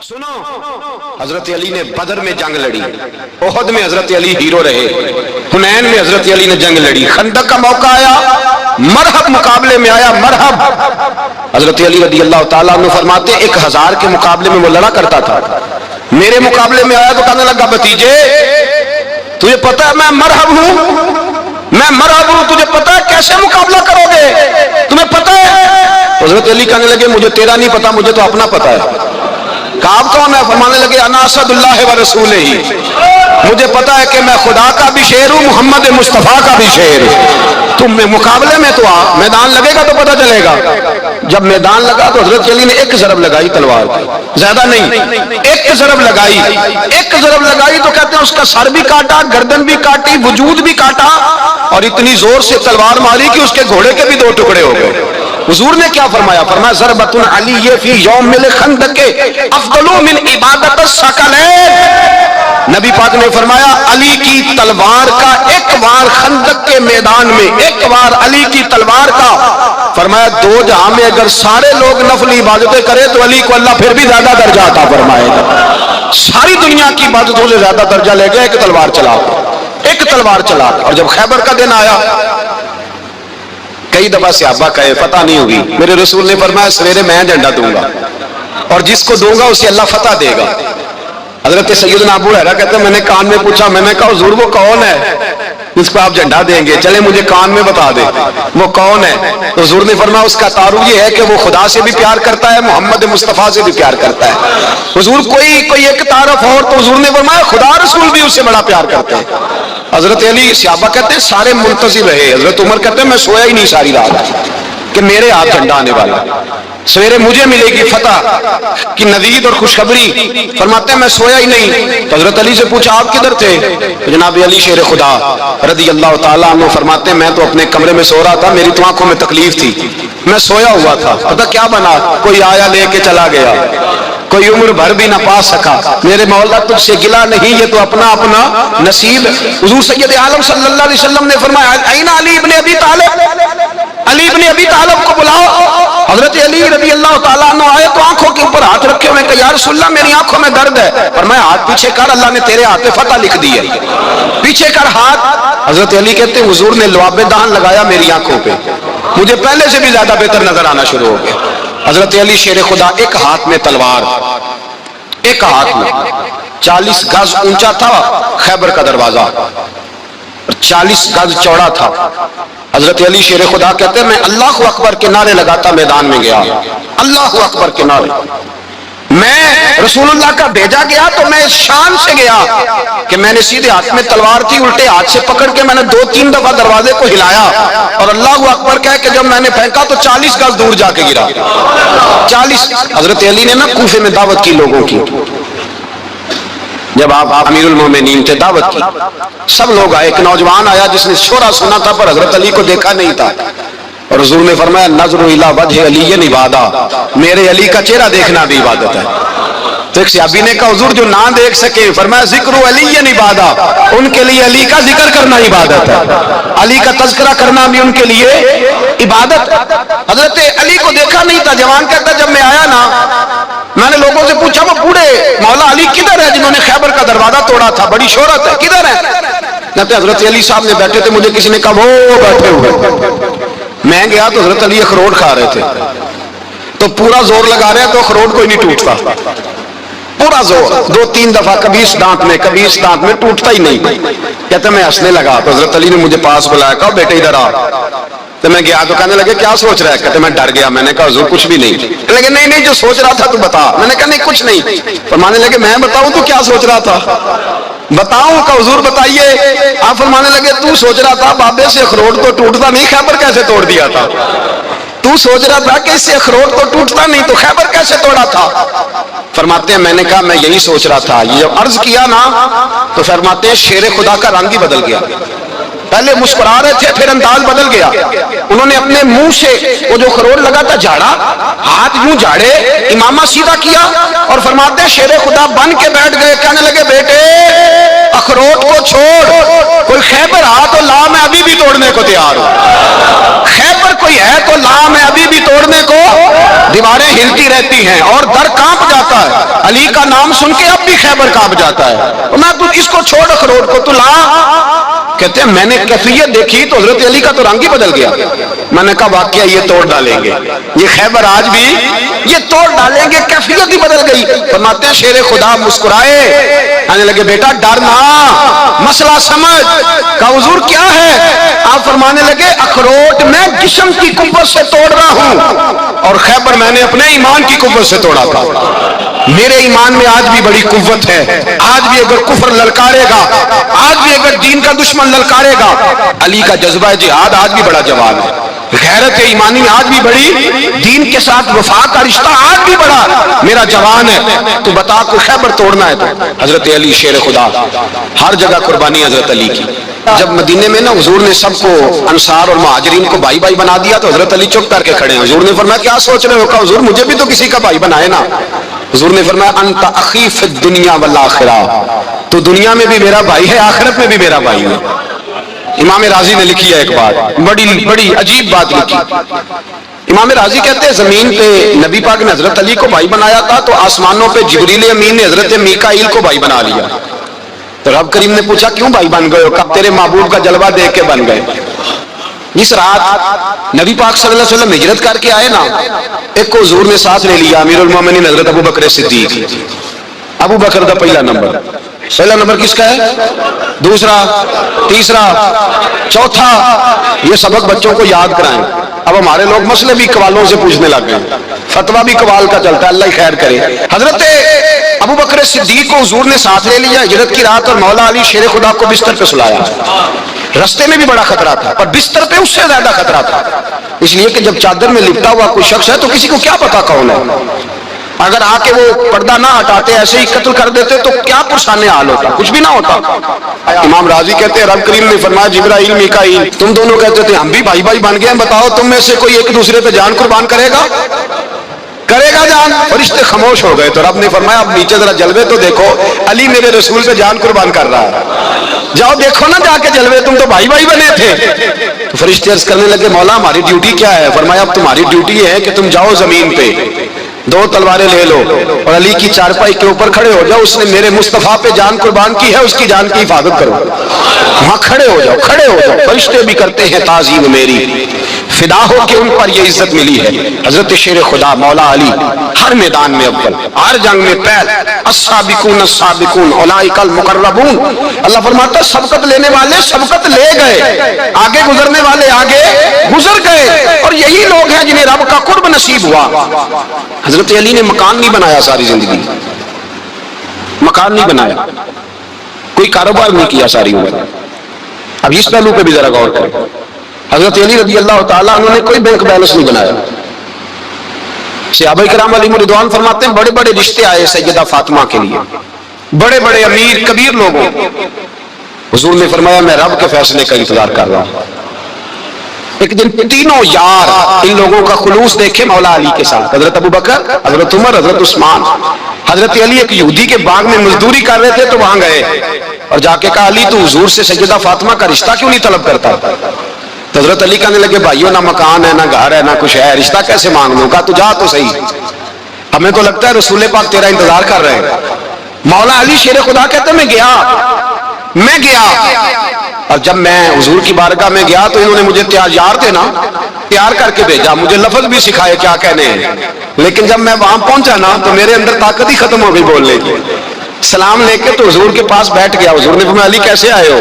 سنو، حضرت علی نے بدر میں جنگ لڑی، احد میں حضرت علی ہیرو رہے، حنین میں حضرت علی نے جنگ لڑی، خندق کا موقع آیا، مرحب مقابلے میں آیا، مرحب۔ حضرت علی رضی اللہ تعالیٰ عنہ فرماتے 1000 کے مقابلے میں وہ لڑا کرتا تھا، میرے مقابلے میں آیا تو کہنے لگا بھتیجے تجھے پتا ہے میں مرحب ہوں، میں مرحب ہوں، تجھے پتا ہے کیسے مقابلہ کرو گے، تمہیں پتا ہے؟ حضرت علی کہنے لگے مجھے تیرا نہیں پتا، مجھے تو اپنا پتا ہے۔ کعب کون ہے؟ فرمانے لگے انا اسد اللہ و رسولہ، مجھے پتا ہے کہ میں خدا کا بھی شعر ہوں، محمد مصطفیٰ کا بھی شعر ہوں۔ تم مقابلے میں تو آ، میدان لگے گا تو پتہ چلے گا۔ جب میدان لگا تو حضرت علی نے ایک ضرب لگائی تلوار کی، زیادہ نہیں، ایک ضرب لگائی، ایک ضرب لگائی تو کہتے ہیں اس کا سر بھی کاٹا، گردن بھی کاٹی، وجود بھی کاٹا، اور اتنی زور سے تلوار ماری کہ اس کے گھوڑے کے بھی 2 ٹکڑے ہو گئے۔ حضور نے کیا فرمایا؟ فرمایا ضربۃ علی فی یوم الخندق افضل من عبادت الثقلین۔ نبی پاک نے فرمایا علی کی تلوار کا ایک وار خندق کے میدان میں، ایک وار علی کی تلوار کا، فرمایا 2 جہاں میں اگر سارے لوگ نفل عبادتیں کرے تو علی کو اللہ پھر بھی زیادہ درجہ عطا فرمائے گا۔ ساری دنیا کی عبادتوں سے زیادہ درجہ لے گیا ایک تلوار چلا، ایک تلوار چلا۔ اور جب خیبر کا دن آیا، کئی دفعہ صحابہ کہے فتح نہیں ہوگی، میرے رسول نے فرمایا سویرے میں جھنڈا دوں گا اور جس کو دوں گا اسے اللہ فتح دے گا۔ حضرت سیدنا ابو ہریرہ کہتے ہیں میں نے کان میں پوچھا، میں نے کہا حضور وہ کون ہے جس کو آپ جھنڈا دیں گے؟ چلے مجھے کان میں بتا دے وہ کون ہے۔ تو حضور نے فرمایا اس کا تعارف یہ ہے کہ وہ خدا سے بھی پیار کرتا ہے، محمد مصطفیٰ سے بھی پیار کرتا ہے۔ حضور کوئی ایک تعارف اور، تو حضور نے فرمایا خدا رسول بھی اس سے بڑا پیار کرتے ہیں۔ حضرت علی، صحابہ کہتے ہیں سارے منتظر رہے، حضرت عمر کہتے ہیں میں سویا ہی نہیں ساری رات کہ میرے ہاتھ جھنڈا آنے والا، سویرے مجھے ملے گی فتح کی نوید اور خوشخبری۔ فرماتے ہیں میں سویا ہی نہیں۔ تو حضرت علی سے پوچھا آپ کدھر تھے؟ جناب علی شیر خدا رضی اللہ تعالیٰ عنہ فرماتے ہیں میں تو اپنے کمرے میں سو رہا تھا، میری تو آنکھوں میں تکلیف تھی، میں سویا ہوا تھا، پتہ کیا بنا؟ کوئی آیا لے کے چلا گیا، کوئی عمر بھر بھی نہ پا سکا۔ میرے مولا تجھ سے گلا نہیں، یہ تو اپنا اپنا نصیب۔ حضور سید عالم صلی اللہ علیہ وسلم نے فرمایا این علی ابن ابی طالب، علی ابن ابی طالب کو بلاؤ۔ حضرت علی رضی اللہ تعالیٰ عنہ آئے تو آنکھوں کے اوپر ہاتھ رکھے ہوئے کہ یا رسول اللہ میری آنکھوں میں درد ہے، فرمایا ہاتھ پیچھے کر، اللہ نے تیرے ہاتھ پہ فتح لکھ دی ہے، پیچھے کر ہاتھ۔ حضرت علی کہتے ہیں حضور نے لعاب دہن لگایا میری آنکھوں پہ، مجھے پہلے سے بھی زیادہ بہتر نظر آنا شروع ہو گیا۔ حضرت علی شیر خدا، ایک ہاتھ میں تلوار، ایک ہاتھ میں 40 گز اونچا تھا خیبر کا دروازہ، 40 گز چوڑا تھا۔ حضرت علی شیر خدا کہتے ہیں میں اللہ اکبر کے نعرے لگاتا میدان میں گیا، اللہ اکبر کے نعرے۔ میں رسول اللہ کا بھیجا گیا تو میں اس شان سے گیا کہ میں نے سیدھے ہاتھ میں تلوار تھی، الٹے ہاتھ سے پکڑ کے میں نے 2-3 دفعہ دروازے کو ہلایا اور اللہ اکبر کہہ کہ جب میں نے پھینکا تو 40 گز دور جا کے گرا، 40۔ حضرت علی نے نا کوفے میں دعوت کی لوگوں کی، جب آپ امیر المومنین تھے، دعوت کی، سب لوگ آئے، ایک نوجوان آیا جس نے شورا سنا تھا پر حضرت علی کو دیکھا نہیں تھا، اور حضور نے فرمایا نظر الی وجہ علی عبادہ، میرے علی کا چہرہ دیکھنا بھی عبادت ہے۔ تو ایک صحابی نے کہا حضور جو نہ دیکھ سکے، فرمایا ذکر علی عبادہ، ان کے لیے علی کا ذکر کرنا عبادت ہے، علی کا تذکرہ کرنا بھی ان کے لیے عبادت۔ حضرت علی کو دیکھا نہیں تھا، جوان کہتا جب میں آیا نا میں نے لوگوں سے پوچھا وہ بوڑھے مولا علی کدھر ہے جنہوں نے خیبر کا دروازہ توڑا تھا، بڑی شہرت ہے، کدھر ہے؟ کہتے حضرت علی صاحب نے بیٹھے تھے، مجھے کسی نے کہا وہ بیٹھے ہوئے، میں گیا تو حضرت علی اخروٹ کھا رہے تھے، تو پورا زور لگا رہے ہیں تو اخروٹ کوئی نہیں ٹوٹتا، پورا زور 2-3 دفعہ، کبھی اس دانت میں کبھی اس دانت میں، ٹوٹتا ہی نہیں۔ کہتے میں ہنسنے لگا تو حضرت علی نے مجھے پاس بلایا، کہا بیٹے ادھر آ، تو میں گیا تو کہنے لگے کیا سوچ رہا ہے؟ کہتے میں ڈر گیا، میں نے کہا حضور کچھ بھی نہیں، لیکن نہیں جو سوچ رہا تھا تو بتا، میں نے کہا نہیں کچھ نہیں، فرمانے لگے میں بتاؤں تو کیا سوچ رہا تھا؟ بتاؤں کہ حضور بتائیے۔ آپ فرمانے لگے تو سوچ رہا تھا بابے سے اخروٹ تو ٹوٹتا نہیں، خیبر کیسے توڑ دیا تھا؟ تو سوچ رہا تھا کہ اس سے اخروٹ تو ٹوٹتا نہیں تو خیبر کیسے توڑا تھا؟ فرماتے ہیں میں نے کہا میں یہی سوچ رہا تھا۔ یہ جب عرض کیا نا تو فرماتے ہیں شیر خدا کا رنگ ہی بدل گیا، پہلے مسکرا رہے تھے پھر انداز بدل گیا، انہوں نے اپنے منہ سے وہ جو خروٹ لگا تھا جھاڑا، ہاتھ یوں جھاڑے، امامہ سیدھا کیا اور فرماتے ہیں شیر خدا بن کے بیٹھ گئے، کہنے لگے بیٹے اخروٹ کو چھوڑ، کوئی خیبر آ تو لا میں ابھی بھی توڑنے کو تیار ہوں، خیبر کوئی ہے تو لا میں ابھی بھی توڑنے کو، دیواریں ہلتی رہتی ہیں اور در کانپ جاتا ہے، علی کا نام سن کے اب بھی خیبر کانپ جاتا ہے، نہ تو اس کو چھوڑ اخروٹ کو تو لا۔ کہتے ہیں میں نے کیفیت دیکھی تو حضرت علی کا تو رنگ ہی بدل گیا۔ میں نے کہا واقعہ یہ توڑ ڈالیں گے، یہ خیبر آج بھی یہ توڑ ڈالیں گے، کیفیت ہی بدل گئی۔ فرماتے ہیں شیر خدا مسکرائے، آنے لگے بیٹا ڈرنا، مسئلہ سمجھ۔ کہا حضور کیا ہے؟ آپ فرمانے لگے اخروٹ میں جسم کی قوت سے توڑ رہا ہوں اور خیبر میں نے اپنے ایمان کی قوت سے توڑا تھا۔ میرے ایمان میں آج بھی بڑی قوت ہے، آج بھی اگر کفر للکارے گا، آج بھی اگر دین کا دشمن للکارے گا، علی کا جذبہ جہاد آج بھی بڑا جوان ہے، غیرت ایمانی آج بھی بڑی، دین کے ساتھ وفا کا رشتہ آج بھی بڑا میرا جوان ہے۔ تو بتا کوئی خیبر توڑنا ہے تو حضرت علی شیر خدا، ہر جگہ قربانی حضرت علی کی۔ جب مدینے میں نا حضور نے سب کو انصار اور مہاجرین کو بھائی بھائی بنا دیا تو حضرت علی چپ کر کے کھڑے ہیں۔ حضور نے فرمایا کیا سوچ رہے ہو؟ کہا حضور مجھے بھی تو کسی کا بھائی بنائے نا۔ حضور نے فرمایا انت اخی فی الدنیا والآخرہ، تو دنیا میں بھی میرا بھائی ہے، آخرت میں بھی میرا بھائی ہے۔ امام راضی نے لکھی ہے ایک بات، بڑی عجیب بات لکھی۔ امام راضی کہتے ہیں زمین پہ نبی پاک نے حضرت علی کو بھائی بنایا تھا تو آسمانوں پہ جبریل امین نے حضرت میکائیل کو بھائی بنا لیا۔ تو رب کریم نے پوچھا کیوں بھائی بن گئے ہو؟ کہا تیرے محبوب کا جلوہ دیکھ کے بن گئے۔ جس رات نبی پاک صلی اللہ علیہ وسلم ہجرت کر کے آئے نا، ایک کو حضور نے ساتھ لے لیا، امیر المومنین حضرت ابو بکر صدیق۔ ابو بکر کا پہلا نمبر کس کا ہے؟ دوسرا، تیسرا، چوتھا، یہ سبق بچوں کو یاد کرائیں۔ اب ہمارے لوگ مسئلے بھی قوالوں سے پوچھنے لگ گئے، فتویٰ بھی قوال کا چلتا ہے، اللہ ہی خیر کرے۔ حضرت ابو بکر صدیق کو حضور نے ساتھ لے لیا ہجرت کی رات، اور مولا علی شیر خدا کو بستر پہ سلایا۔ رستے میں بھی بڑا خطرہ تھا پر بستر پہ اس سے زیادہ خطرہ تھا، اس لیے کہ جب چادر میں لپٹا ہوا کوئی شخص ہے تو کسی کو کیا پتا کون ہے، اگر آ کے وہ پردہ نہ ہٹاتے ایسے ہی قتل کر دیتے تو کیا پرسان حال ہوتا، کچھ بھی نہ ہوتا۔ امام راضی کہتے ہیں رب کریم نے فرمایا جبرائیل میکائیل تم دونوں کہتے تھے ہم بھی بھائی بھائی بن گئے ہیں، بتاؤ تم میں سے کوئی ایک دوسرے پہ جان قربان کرے گا جان؟ فرشتے خاموش ہو گئے تو رب نے فرمایا اب نیچے ذرا جلوے تو دیکھو، علی میرے رسول پہ جان قربان کر رہا ہے، جاؤ دیکھو نا جا کے جلوے، تم تو بھائی بھائی بنے تھے۔ تو فرشتے عرض کرنے لگے مولا ہماری ڈیوٹی کیا ہے؟ فرمایا اب تمہاری ڈیوٹی ہے کہ تم جاؤ زمین پہ، دو تلواریں لے لو اور علی کی چارپائی کے اوپر کھڑے ہو جاؤ، اس نے میرے مصطفیٰ پہ جان قربان کی ہے، اس کی جان کی حفاظت کرو۔ وہاں کھڑے ہو جاؤ، فرشتے بھی کرتے ہیں تعظیم میری، فدا ہو کہ ان پر یہ عزت ملی ہے۔ حضرت شیر خدا مولا علی ہر میدان میں اول، ہر جنگ میں پہل، السابقون السابقون اولئک المقربون۔ اللہ فرماتا ہے سبقت لینے والے سبقت لے گئے، آگے گزرنے والے آگے گزر گئے، اور یہی لوگ ہیں جنہیں رب کا قرب نصیب ہوا۔ حضرت علی نے مکان نہیں بنایا، ساری زندگی مکان نہیں بنایا، کوئی کاروبار نہیں کیا ساری عمر۔ اب اس پہلو پہ بھی ذرا غور کریں، حضرت علی رضی اللہ تعالیٰ انہوں نے کوئی بینک بیلنس نہیں بنایا۔ صحابہ کرام علیہم رضوان فرماتے ہیں بڑے بڑے رشتے آئے سیدہ فاطمہ کے لیے، بڑے بڑے امیر کبیر لوگوں، حضور نے فرمایا میں رب کے فیصلے کا انتظار کر رہا ہوں۔ ایک دن تینوں یار ان لوگوں کا خلوص دیکھے مولا علی کے ساتھ، حضرت ابو بکر، حضرت عمر، حضرت عثمان۔ حضرت علی ایک یہودی کے باغ میں مزدوری کر رہے تھے تو وہاں گئے اور جا کے کہا علی تو حضور سے سیدہ فاطمہ کا رشتہ کیوں نہیں طلب کرتا؟ تو حضرت علی کہنے لگے بھائیو نہ مکان ہے نہ گھر ہے نہ کچھ ہے، رشتہ کیسے مانگ لوں؟ کہا تو جا تو صحیح، ہمیں تو لگتا ہے رسول پاک تیرا انتظار کر رہے ہیں۔ مولا علی شیر خدا کہتے میں گیا اور جب میں حضور کی بارگاہ میں گیا تو انہوں نے مجھے یار تھے نا تیار کر کے بھیجا، مجھے لفظ بھی سکھائے کیا کہنے ہیں، لیکن جب میں وہاں پہنچا نا تو میرے اندر طاقت ہی ختم ہو گئی بولنے کی۔ سلام لے کے تو حضور کے پاس بیٹھ گیا، حضور نے فرمایا علی کیسے آئے ہو؟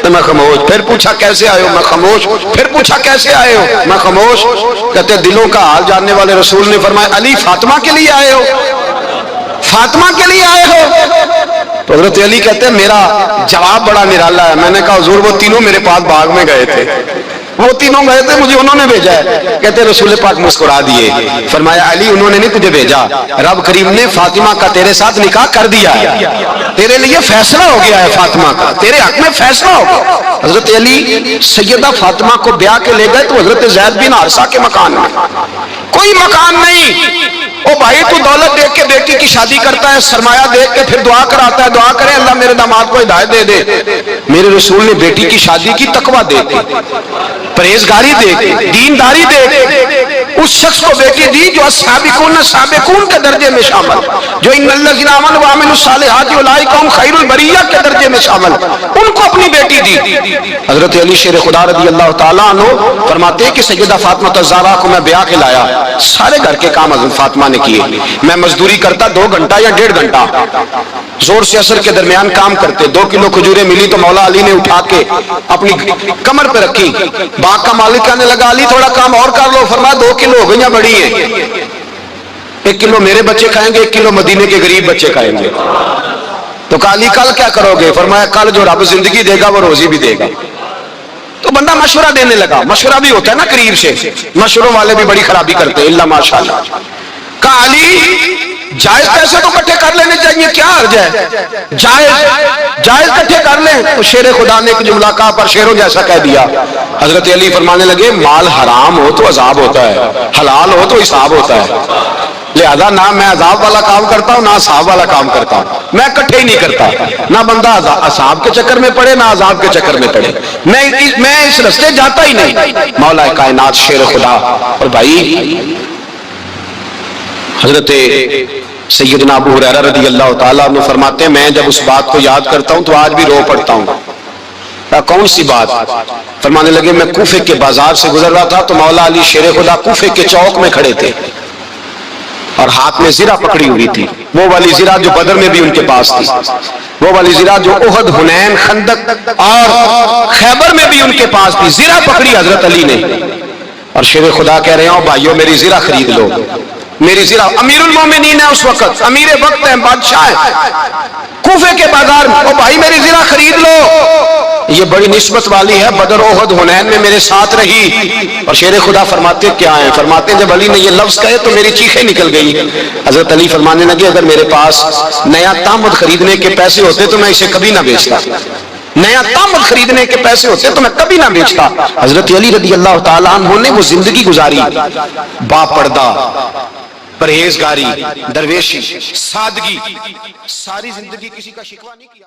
تو میں خاموش، پھر پوچھا کیسے آئے ہو؟ میں خاموش، پھر پوچھا کیسے آئے ہو؟ میں خاموش۔ کہتے دلوں کا حال جاننے والے رسول نے فرمایا علی فاطمہ کے لیے آئے ہو؟ فاطمہ کے لیے آئے ہو؟ تو حضرت علی کہتے ہیں میرا جواب بڑا نرالا ہے۔ میں نے کہا حضور وہ تینوں میرے پاس باغ میں گئے تھے، وہ تینوں گئے تھے، مجھے انہوں نے بھیجا ہے۔ کہتے رسول پاک مسکرا دیے، فرمایا علی انہوں نے نہیں تجھے بھیجا، رب کریم نے فاطمہ کا تیرے ساتھ نکاح کر دیا ہے، تیرے لیے فیصلہ ہو گیا ہے، فاطمہ کا تیرے حق میں فیصلہ ہو گیا۔ حضرت علی سیدہ فاطمہ کو بیاہ کے لے گئے تو حضرت زید بن حارثہ کے مکان میں، کوئی مکان نہیں۔ او بھائی تو دولت دیکھ کے بیٹی کی شادی کرتا ہے، سرمایہ دیکھ کے پھر دعا کراتا ہے، دعا کرے اللہ میرے داماد کو ہدایت دے دے۔ میرے رسول نے بیٹی کی شادی کی تقویٰ دیکھ کے، پرہیزگاری دیکھ کے، دینداری دیکھ کے، اس شخص کو بیٹی دی جو السابقون سابقون کے درجے میں شامل، جو ان الذین آمنوا وعملوا الصالحات اولئک هم خیر البریہ کے درجے میں شامل، ان کو اپنی بیٹی دی۔ حضرت علی شیر خدا رضی اللہ تعالیٰ عنہ فرماتے ہیں کہ سیدہ فاطمہ الزہرا کو میں بیاہ کے لایا، سارے گھر کے کام حضرت فاطمہ نے کیے، میں مزدوری کرتا 2 گھنٹہ یا 1.5 گھنٹہ، زور سے عصر کے درمیان کام کرتے، 2 کلو کھجوریں ملی تو مولا علی نے اٹھا کے اپنی کمر پہ رکھی، باغ کا مالک کہنے لگا علی تھوڑا کام اور کر لو، فرمایا 2 کلو ہو گئیں بڑی ہیں، 1 کلو میرے بچے کھائیں گے، 1 کلو مدینے کے غریب بچے کھائیں گے۔ تو کہا علی کل کیا کرو گے؟ فرمایا کل جو رب زندگی دے گا وہ روزی بھی دے گا۔ تو بندہ مشورہ دینے لگا، مشورہ بھی ہوتا ہے نا قریب سے، مشوروں والے بھی بڑی خرابی کرتے ہیں اللہ ماشاءاللہ۔ کہا علی جائز پیسے تو کٹھے کر لینے چاہیے، کیا حرج ہے؟ جائز کٹھے کر لیں۔ تو شیر خدا نے ایک جملہ کہا پر شیروں جیسا کہہ دیا۔ حضرت علی فرمانے لگے مال حرام ہو تو عذاب ہوتا ہے، حلال ہو تو حساب ہوتا ہے، لہذا نہ میں عذاب والا کام کرتا ہوں نہ حساب والا کام کرتا ہوں، میں کٹھے ہی نہیں کرتا، نہ بندہ حساب کے چکر میں پڑے نہ عذاب کے چکر میں پڑے، میں اس رستے جاتا ہی نہیں۔ مولا کائنات شیر خدا۔ اور بھائی حضرت سیدنا ابو ہریرہ رضی اللہ تعالیٰ عنہ فرماتے ہیں میں جب اس بات کو یاد کرتا ہوں تو آج بھی رو پڑتا ہوں۔ کون سی بات؟ فرمانے لگے میں کوفے کے بازار سے گزر رہا تھا تو مولا علی شیر خدا کوفے کے چوک میں کھڑے تھے اور ہاتھ میں زرہ پکڑی ہوئی تھی، وہ والی زرہ جو بدر میں بھی ان کے پاس تھی، وہ والی زرہ جو احد، حنین، خندق اور خیبر میں بھی ان کے پاس تھی، زرہ پکڑی حضرت علی نے اور شیر خدا کہہ رہے ہیں بھائیو میری زرہ خرید لو، میری زرہ۔ امیر المومنین ہے اس وقت، امیر وقت ہیں، بادشاہ ہیں، کوفے کے بازار میں، او بھائی میری زرہ خرید لو، یہ بڑی نسبت والی ہے، بدر احد حنین میں میرے ساتھ رہی۔ اور شیر خدا فرماتے کیا ہیں؟ فرماتے ہیں جب علی نے یہ لفظ کہے تو میری چیخیں نکل گئی۔ حضرت علی فرمانے لگے اگر میرے پاس نیا تامد خریدنے کے پیسے ہوتے تو میں اسے کبھی نہ بیچتا، نیا تامد خریدنے کے پیسے ہوتے تو میں کبھی نہ بیچتا۔ حضرت علی رضی اللہ تعالیٰ عنہ نے وہ زندگی گزاری، با پردہ، پرہیزگاری، درویشی، سادگی، ساری زندگی کسی کا شکوہ نہیں کیا۔